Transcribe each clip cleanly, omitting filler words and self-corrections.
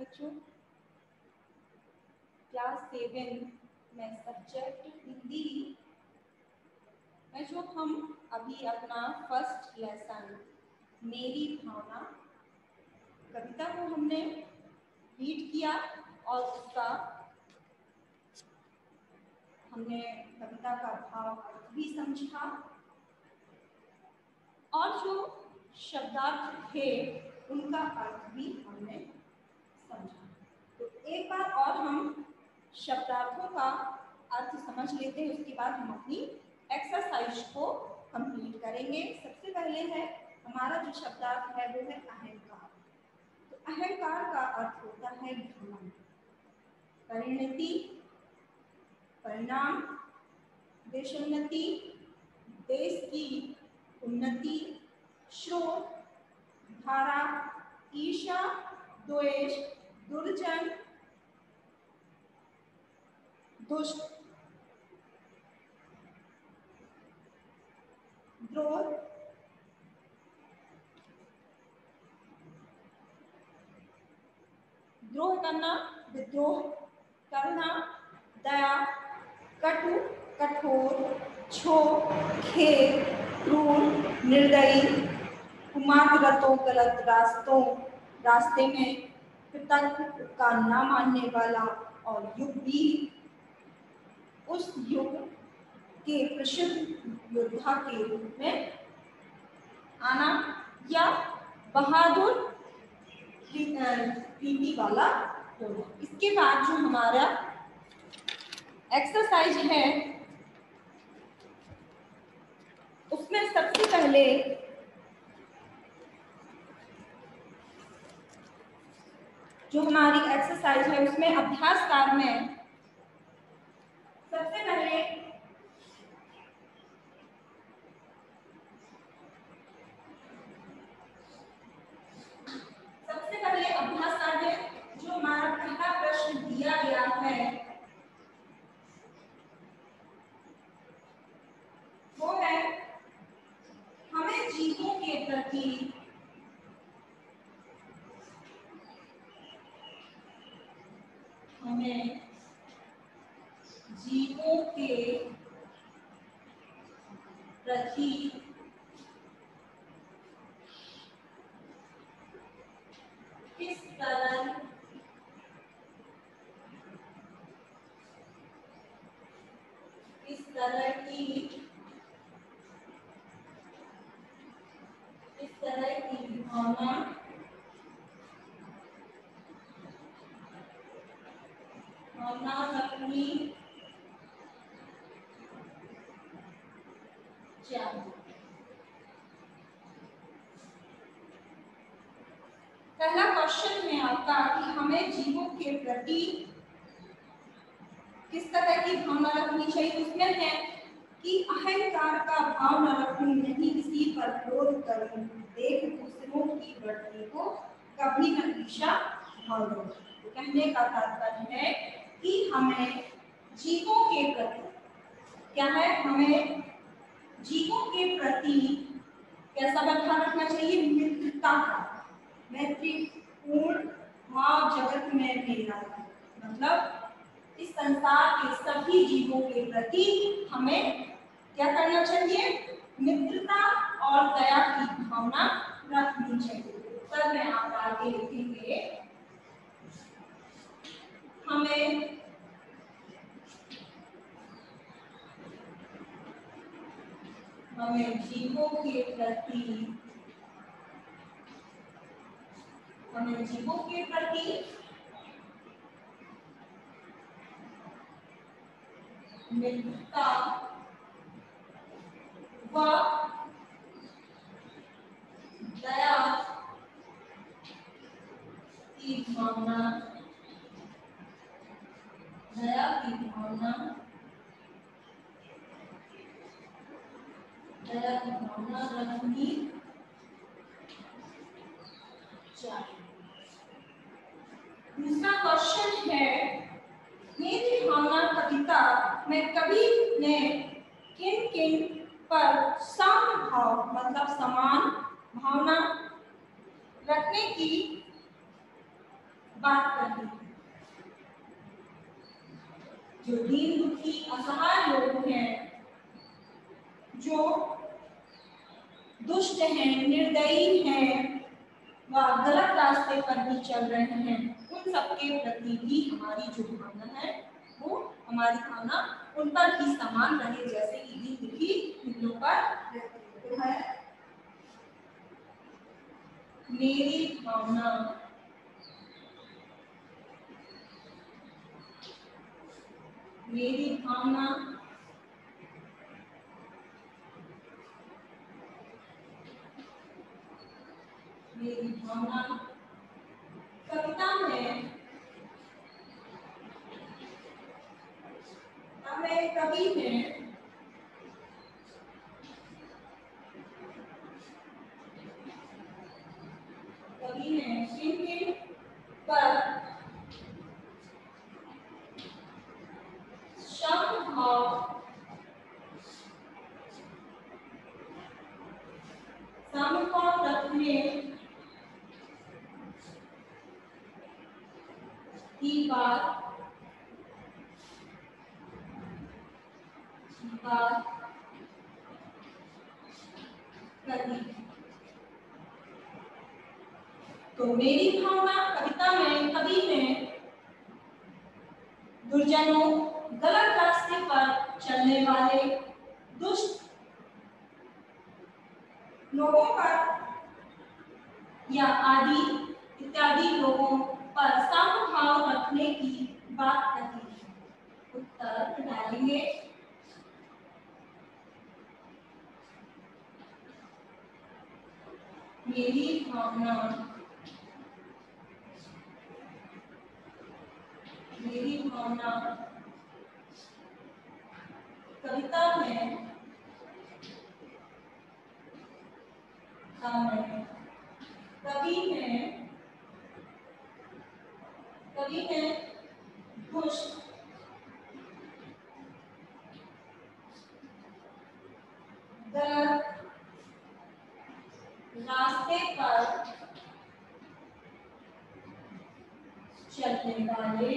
बच्चों क्लास 7 में सब्जेक्ट हिंदी में जो हम अभी अपना फर्स्ट लेसन मेरी भावना कविता को हमने रीड किया और उसका हमने कविता का भाव अर्थ भी समझा और जो शब्दार्थ थे उनका अर्थ भी हमने समझा। तो एक बार और हम शब्दार्थों का अर्थ समझ लेते हैं, उसके बाद हम अपनी एक्सरसाइज को कंप्लीट करेंगे। सबसे पहले है हमारा जो शब्दार्थ है वो है अहंकार। तो अहंकार का अर्थ होता है घमंड, परिणति, परिणाम, देशोन्नति, देश की उन्नति, श्रोत, धारा, ईर्ष्या, द्वेष, दुर्जन, दुष्ट, द्रोह, द्रोह करना, विद्रोह करना, दया, कटु, कठोर, क्षोभ, खेद, क्रूर, निर्दयी, कुमार्गरतों, गलत रास्ते में, पितृत्व का न मानने वाला, और युग भी उस युग के प्रसिद्ध योद्धा के रूप में आना, या बहादुर प्रीति वाला होना। इसके बाद जो हमारा एक्सरसाइज है उसमें सबसे पहले जो हमारी एक्सरसाइज है उसमें अभ्यास कार में सबसे पहले अभ्यास कार में जो हमारा पहला प्रश्न दिया गया है वो है हमें जीवों के प्रति किस तरह की भावना रखनी चाहिए। पहला क्वेश्चन है आपका कि हमें जीवों के प्रति किस तरह की भावना रखनी चाहिए। उसमें है कि अहंकार का भाव न रखूं, नहीं किसी पर क्रोध करूं, देख दूसरों की बढ़ती को कभी न ईर्ष्या भाव करूं। कहने का तात्पर्य है कि हमें जीवों के प्रति क्या है, हमें जीवों के प्रति कैसा व्यवहार रखना चाहिए, मित्रता का, मैत्रीपूर्ण भाव जगत में मेरा, मतलब इस संसार के सभी जीवों के प्रति हमें क्या करना चाहिए, मित्रता और दया की भावना रखनी चाहिए। तब मैं आप आगे लिखेंगे हमें जीवों के प्रति मित्रता व दया की भावना रखनी चाहिए। दूसरा क्वेश्चन है मेरी भावना कविता में कवि ने किन किन पर समभाव मतलब समान भावना रखने की बात करनी है। जो दीन दुखी असहाय लोग हैं, जो दुष्ट हैं, निर्दयी हैं, व गलत रास्ते पर भी चल रहे हैं, उन सबके प्रति भी हमारी जो भावना है वो हमारी भावना उन पर भी समान रहे, जैसे कि दीन दुखी मित्रों पर रहती है। मेरी भावना मेरी भावना मेरी भावना कविता में हमें कवि में किन पर समभाव समभाव रखने की बात करी। तो मेरी भावना कविता में कवि ने दुर्जनों, गलत रास्ते पर चलने वाले दुष्ट लोगों पर या आदि इत्यादि लोगों पर समभाव रखने की बात कही है। उत्तर डालेंगे। मेरी भावना कविता में कवि ने दुष्ट, गलत रास्ते पर चलने वाले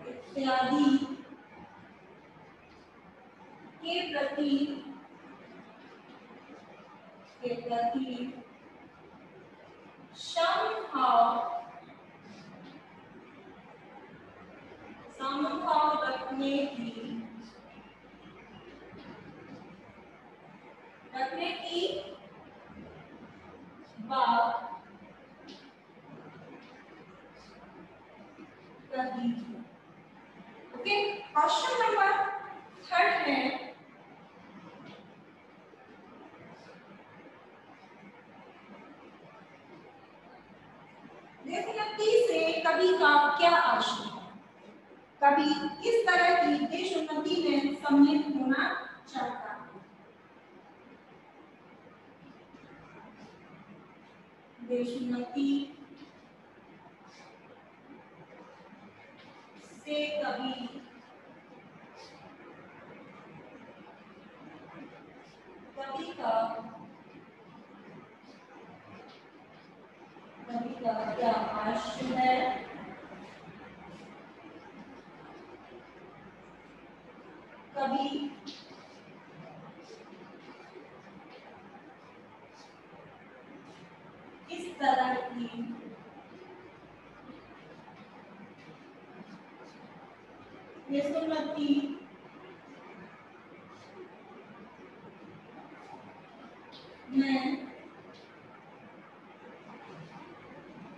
इत्यादि के प्रति समभाव रखने की बात कही। ओके, क्वेश्चन नंबर 3 है, देशोन्नति से कवि का क्या आशय है? कवि किस तरह की देशोन्नति में सम्मिलित होना चाहता है? देशोन्नति से कवि का क्या आशय है? कवि इस तरह की देशोन्नति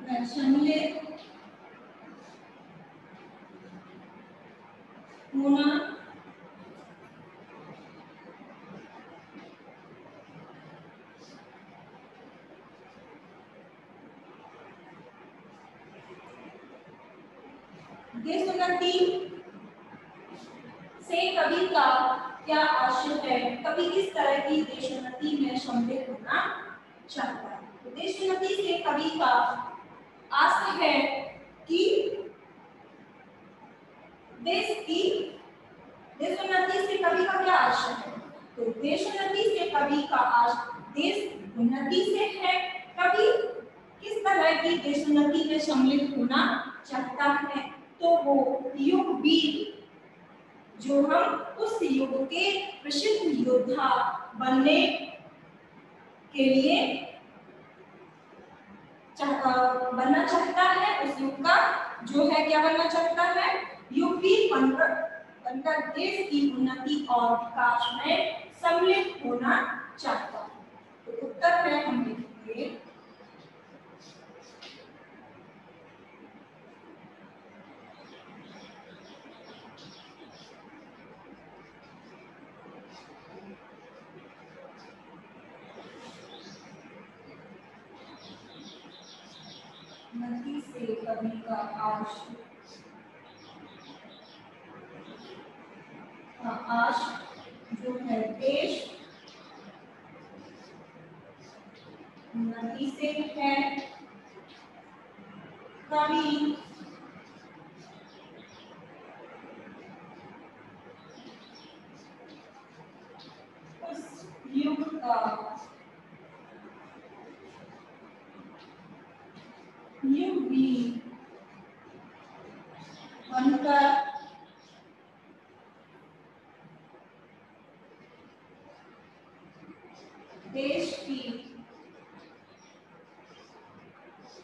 में सम्मिलित होना देशोन्नति से कवि का क्या आशय है? कवि किस तरह की देशोन्नति में सम्मिलित होना चाहता है? तो देशोन्नति से कवि का आशय है कि देश की देशोन्नति से कवि का क्या आशय है? तो देशोन्नति से कवि का आश देश उन्नति से है, कवि किस तरह की देशोन्नति में सम्मिलित होना चाहता है, तो वो युगवीर, जो हम उस युग के प्रसिद्ध योद्धा बनने के लिए बनना चाहता है, उस युग का जो है क्या बनना चाहता है, युगवीर बनकर देश की उन्नति और विकास में सम्मिलित होना चाहता है। तो उत्तर में हम लिखेंगे उन्नति से कवि का आश जो है देश उन्नति से है, कवि उस युग का युगवीर बनकर देश की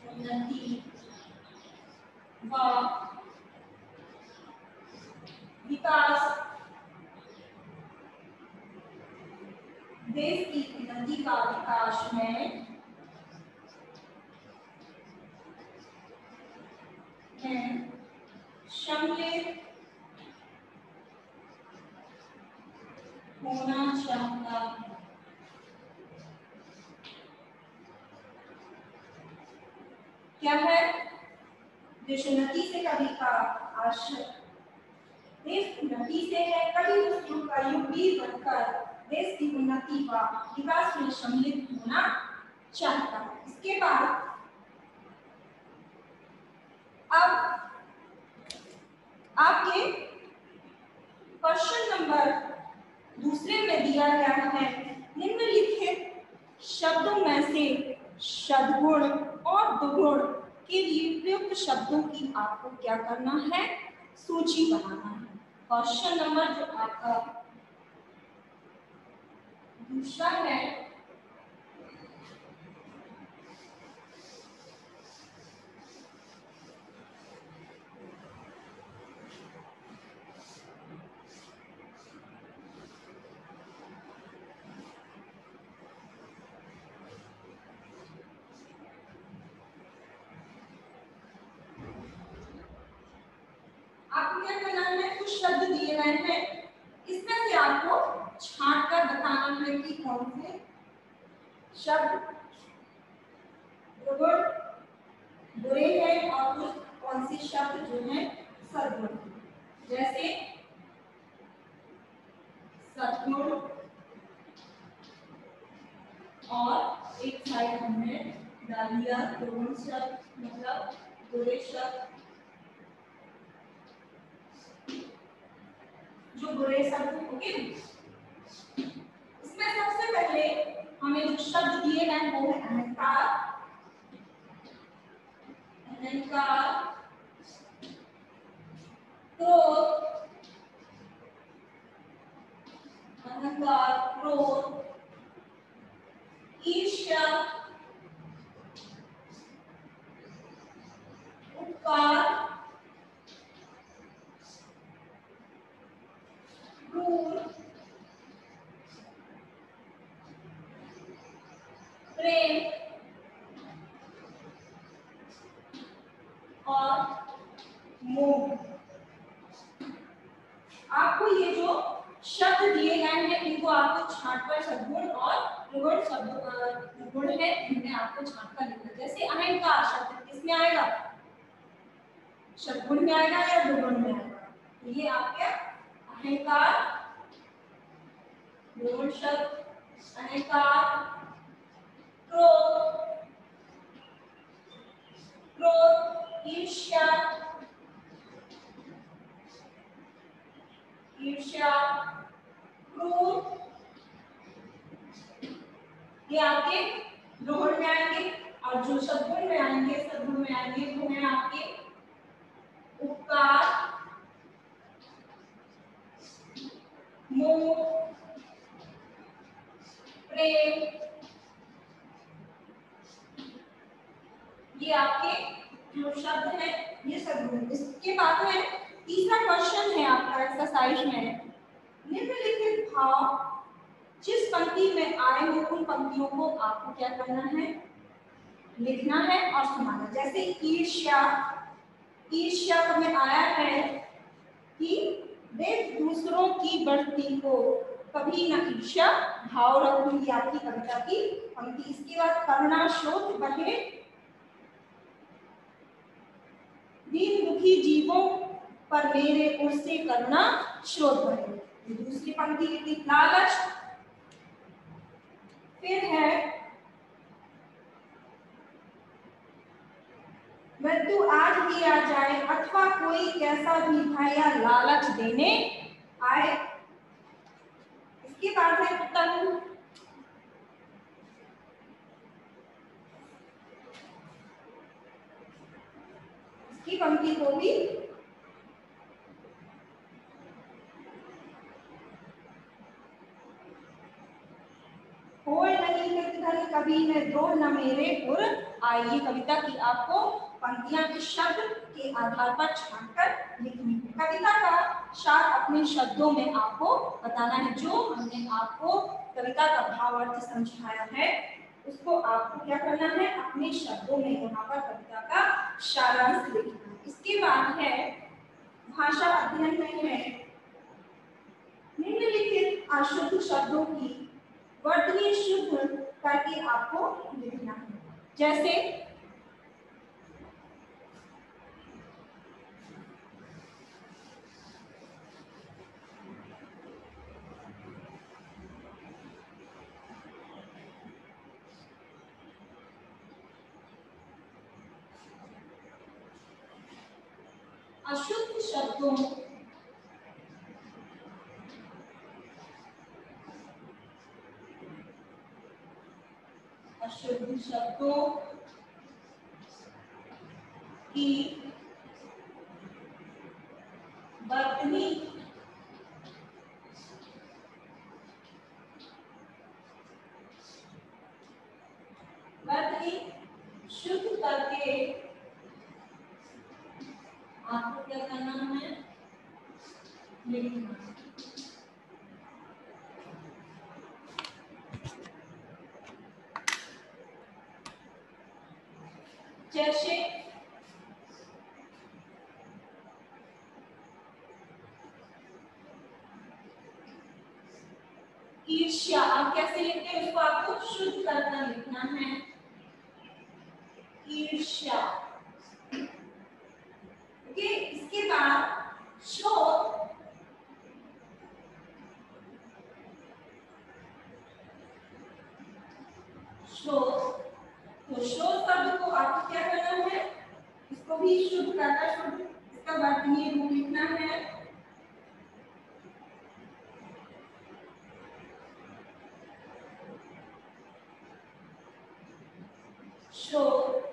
उन्नति व विकास, देश की उन्नति का विकास में सम्मिलित होना चाहता है। क्या है, देशोन्नति से कवि का आशय देश उन्नति से है, कवि उस युग का युगवीर बनकर देश की उन्नति व विकास में सम्मिलित होना चाहता है। इसके बाद अब आपके क्वेश्चन नंबर दूसरे में दिया गया है, निम्नलिखित शब्दों में से सद्गुण और दुर्गुण के लिए प्रयुक्त शब्दों की आपको क्या करना है, सूची बनाना है। क्वेश्चन नंबर जो आपका दूसरा है, आपको क्या करना है, कुछ शब्द दिए गए हैं, इसमें से आपको छांट कर बताना है कि कौन से शब्द बुरे हैं और कुछ कौन से शब्द जो है सद्गुण। जैसे सद्गुण और एक साइड हमने डाल दिया दुर्गुण शब्द, मतलब बुरे शब्द, जो बुरे शब्द होंगे। इसमें सबसे पहले हमें जो शब्द दिए गए वो है अहंकार, क्रोध, ईर्ष्या, उपकार, क्रूर, प्रेम और मोह। आपको ये जो शब्द दिए गए हैं इनको आपको छांटकर सद्गुण और दुर्गुण शब्द गुण है इनमें आपको छांटकर लिखना। जैसे अहंकार शब्द किसमें आएगा, सद्गुण में आएगा या दुर्गुण में आएगा, तो ये आपके अहंकार दुर्गुण शब्द, अहंकार, क्रोध, ईर्ष्या, क्रूर, ये आपके रोहन में आएंगे और जो सद्गुण में आएंगे सद्गुण में आएंगे वो है आपके उपकार, मोह, प्रेम, ये आपके जो शब्द है ये सद्गुण। इसके बाद है तीसरा क्वेश्चन है आपका एक्सरसाइज में, निम्नलिखित भाव जिस पंक्ति में आए हो उन पंक्तियों को आपको क्या करना है, लिखना है और सुनाना। जैसे ईर्ष्या, ईर्ष्या में आया है कि देख दूसरों की बढ़ती को कभी न ईर्ष्या भाव रखूंगी, आपकी कविता की पंक्ति। इसके बाद करुणा स्रोत बहे दीन दुखी जीवों पर मेरे ओर से करुणा स्रोत बहे, दूसरी पंक्ति लिखी लालच। फिर है मृत्यु आज ही आ जाए अथवा कोई कैसा भी भया लालच देने आए। इसके बाद है तनु, इसकी पंक्ति को भी होय नहीं निर्धन कभी न द्रोह न मेरे पुर आई। ये कविता की आपको पंक्तियां इस शब्द के आधार पर छांटकर लिखनी है। कविता का सार अपने शब्दों में आपको बताना है। जो हमने आपको कविता का भावार्थ समझाया है उसको आपको क्या करना है, अपने शब्दों में यहाँ पर कविता का सारांश लिखना है। इसके बाद है भाषा अध्ययन में है निम्नलिखित अशुद्ध शब्दों की वर्तनी शुद्ध करके आपको लिखना है। जैसे अशुद्ध शब्दों अशुद्ध शब्दों की वर्तनी शुद्ध करके आपको क्या करना है, लिखना। जैसे ईर्ष्या, आप कैसे लिखते हैं उसको आपको शुद्ध करना लिखना है। ईर्ष्या, ओके। इसके बाद शोध, शोध, तो शोध शब्द को आपको क्या करना है, इसको भी शुद्ध करना, शुद्ध इसका वर्तनीय रूप लिखना है। शोध,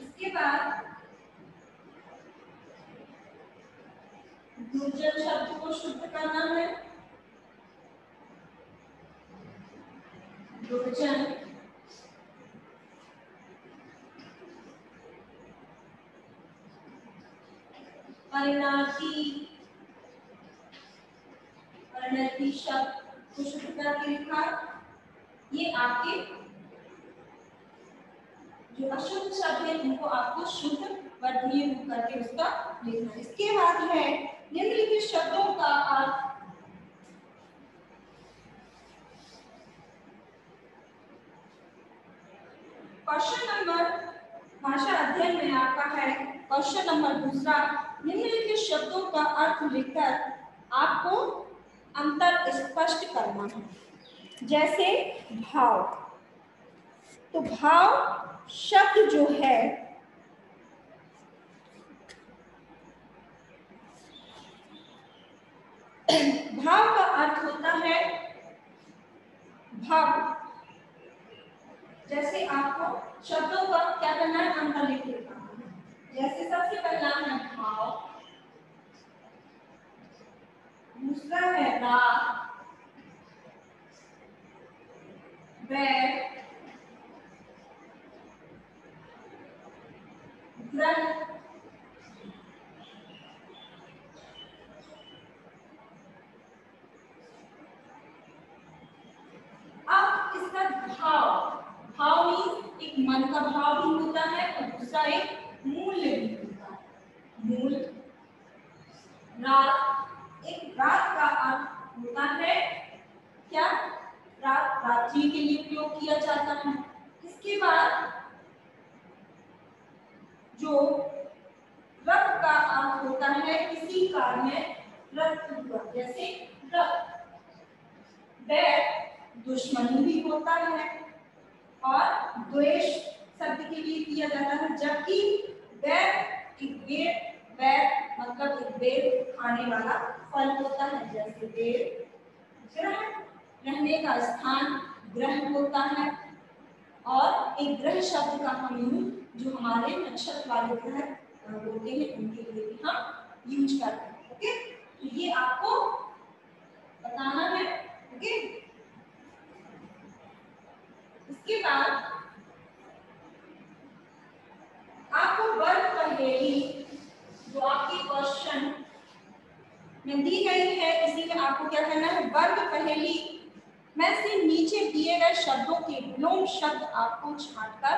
इसके बाद दुर्जन शब्द को शुद्ध करना है। दुर्जन, परिणाती, परिणति शब्द को शुद्ध करके लिखा। ये आपके जो अशुद्ध शब्द है उनको आपको शुद्ध वर्तनीय रूप करके उसका लिखना। इसके बाद है निम्नलिखित शब्दों का अर्थ। क्वेश्चन नंबर भाषा अध्ययन में आपका है क्वेश्चन नंबर दूसरा, निम्नलिखित शब्दों का अर्थ लिखकर आपको अंतर स्पष्ट करना है। जैसे भाव, तो भाव शब्द जो है भाव का अर्थ होता है भाव। जैसे आपको शब्दों का क्या करना है, अंतर लिख देना है। जैसे सबसे पहला है भाव, दूसरा है राग, वैर, ग्रंथ, अब इसका भाव, भाव मीन्स एक मन का भाव भी होता है और दूसरा एक मूल्य भी होता है। मूल, रात, एक रात का अर्थ होता है क्या, रात रात्रि के लिए प्रयोग किया जाता है। इसके बाद जो रक्त का अर्थ होता है किसी कार्य में रक्त हुआ, जैसे रक्त। वैर दुश्मनी भी होता है और द्वेष शब्द के लिए किया जाता है, जबकि वैर एक बेर, वैर मतलब एक बेर खाने वाला फल होता है। जैसे बेर ग्रह, रहने का स्थान ग्रह होता है, और एक ग्रह शब्द का हम यूज जो हमारे नक्षत्र वाले ग्रह होते हैं उनके लिए भी हम यूज करते हैं। ओके, तो ये आपको बताना है। ओके, इसके बाद आपको वर्ग पहेली जो आपकी क्वेश्चन में दी गई है, इसी में आपको क्या करना है, वर्ग पहेली में से नीचे दिए गए शब्दों के विलोम शब्द आपको छांटकर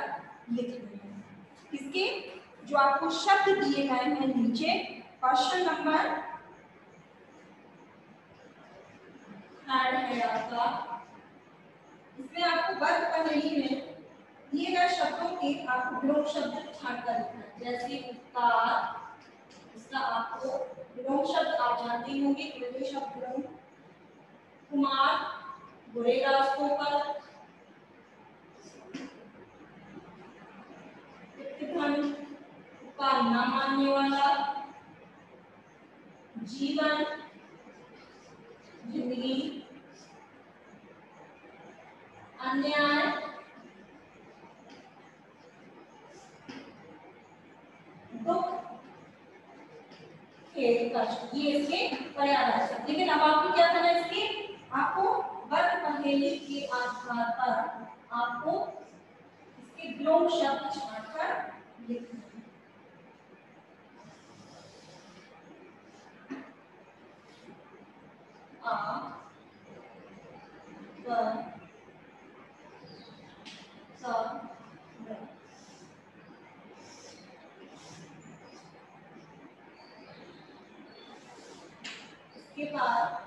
लिखने हैं। इसके जो आपको शब्द दिए गए हैं नीचे, क्वेश्चन नंबर 3 है आपका, इसमें आपको वर्ग पहेली में दिए गए शब्दों के आपको विलोम शब्द छांटकर लिखना है। जैसे उपकार, इसका आपको विलोम शब्द आप जानते ही होंगे, विलोम शब्द विलोम। कुमार, बुरे रास्तों पर। उपकार न मानने वाला। जीवन, जिंदगी। अन्याय, दुख, खेद, कष्ट। ये इसके पर्यायवाची शब्द। लेकिन अब आपको क्या करना है, इसके आपको वर्ग पहेली के आधार पर आपको इसके विलोम शब्द छांटकर लिखना है। आ, ब, स, ब। इसके बाद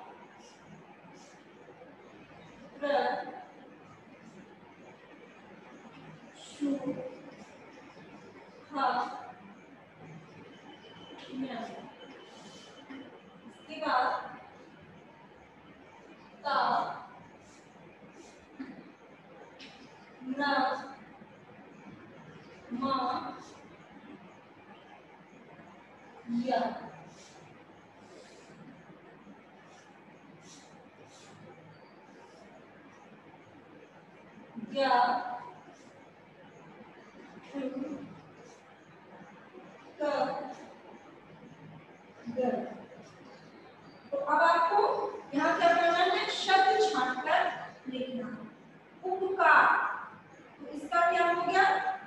प्र, शु, ह, ञ। इसके बाद ता, न, म, य। ग, ऋ, क, ग। तो अब आपको यहाँ क्या करना है, शब्द छांटकर लिखना है। उपकार, तो इसका क्या हो गया,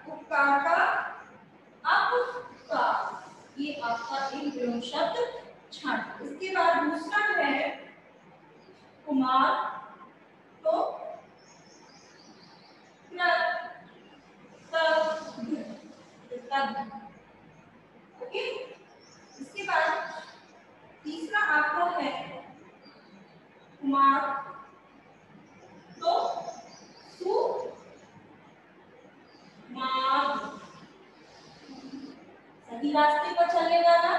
उपकार का अपकार, ये आपका एक विलोम शब्द छांट। इसके बाद दूसरा है कुमार, तो ओके। इसके बाद तीसरा आपका है कुमार, तो सु, मार, सही रास्ते पर चलेगा ना।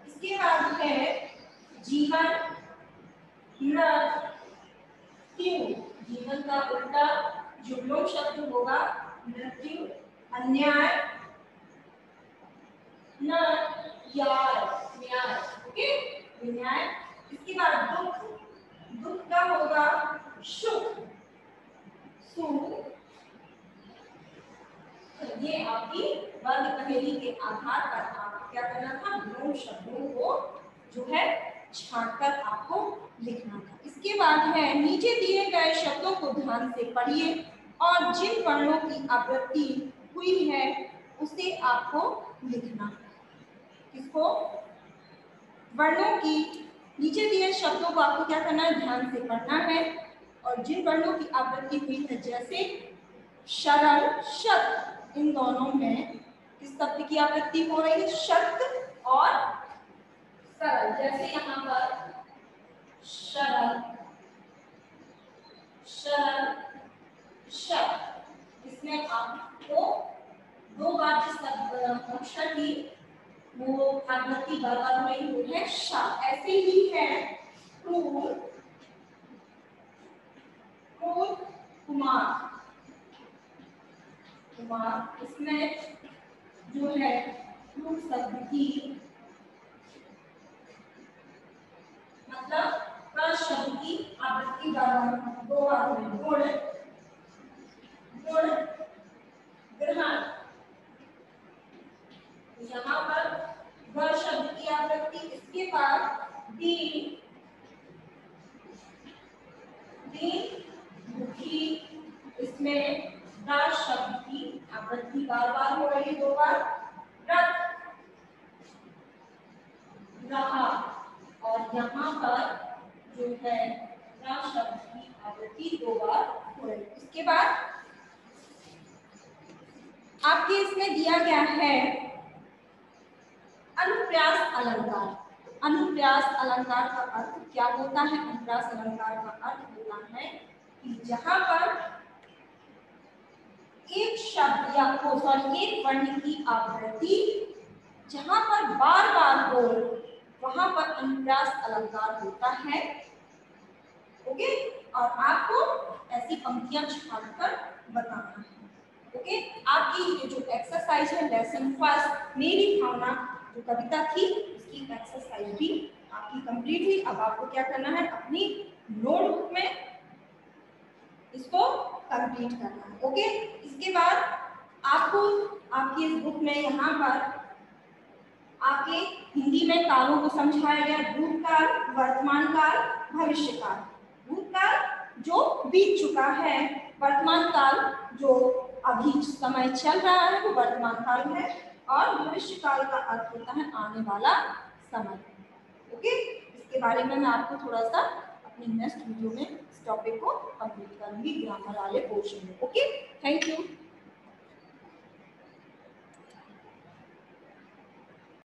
इसके बाद है जीवन, मृत्यु, जीवन का उल्टा जो विलोम शब्द होगा मृत्यु। अन्याय, न, यार, न्याय। ओके, न्याय। इसके बाद दुख, होगा सुख, सुख। तो ये आपकी वर्ग पहेली के आधार पर आपको क्या करना था, 9 शब्दों को जो है छांटकर आपको लिखना था। इसके बाद है नीचे दिए गए शब्दों को ध्यान से पढ़िए और जिन वर्णों की आवृत्ति हुई है उसे आपको लिखना है। किसको, वर्णों की, नीचे दिए शब्दों को आपको क्या करना है, ध्यान से पढ़ना है और जिन वर्णों की आवृत्ति हुई है जैसे सरल, शक्त, इन दोनों में किस शब्द की आवृत्ति हो रही है, शक्त और सरल। जैसे यहाँ पर सरल, सरल, शक्त, इसमें आपको 2 बार जिस अक्षर की वो आवृत्ति बराबर हो रही वो है श। ऐसे ही है क्रूर, क्रूर, कुमार, कुमार, इसमें जो है क्रूर शब्द की मतलब क शब्द की आवृत्ति बराबर 2 बार हुई। गुण, गुण, ग्रहण, यहाँ पर ग शब्द की आवृत्ति, इसके बाद दीन, दीन, दुखी, इसमें द शब्द की आवृत्ति बार बार हो रही है 2 बार। रथ, रहा, और यहाँ पर जो है रा शब्द की आवृत्ति 2 बार हो रही है। इसके बाद आपके इसमें दिया गया है अनुप्रास अलंकार। अनुप्रास अलंकार का अर्थ क्या होता है, अनुप्रास अलंकार का अर्थ होता है कि जहां पर एक शब्द या एक वर्ण की आवृत्ति जहां पर बार बार हो वहां पर अनुप्रास अलंकार होता है। ओके, और आपको ऐसी पंक्तियां छापकर बताना है। ओके, आपकी ये जो एक्सरसाइज है लेसन फर्स्ट मेरी भावना जो कविता थी उसकी एक्सरसाइज भी आपकी कंप्लीट हुई। अब आपको क्या करना है, अपनी नोटबुक में इसको कंप्लीट करना है। ओके, इसके बाद आपको आपकी इस बुक में यहाँ पर आपके हिंदी में कालों को समझाया गया, भूतकाल, वर्तमान काल, भविष्य काल। भूतकाल जो बीत चुका है, वर्तमान काल जो अभी समय चल रहा है वो वर्तमान काल है, और भविष्य काल का अर्थ होता है आने वाला समय। ओके, इसके बारे में मैं आपको थोड़ा सा अपनी नेक्स्ट वीडियो में इस टॉपिक को कंप्लीट करूंगी ग्रामर वाले पोर्शन में। Okay, thank you.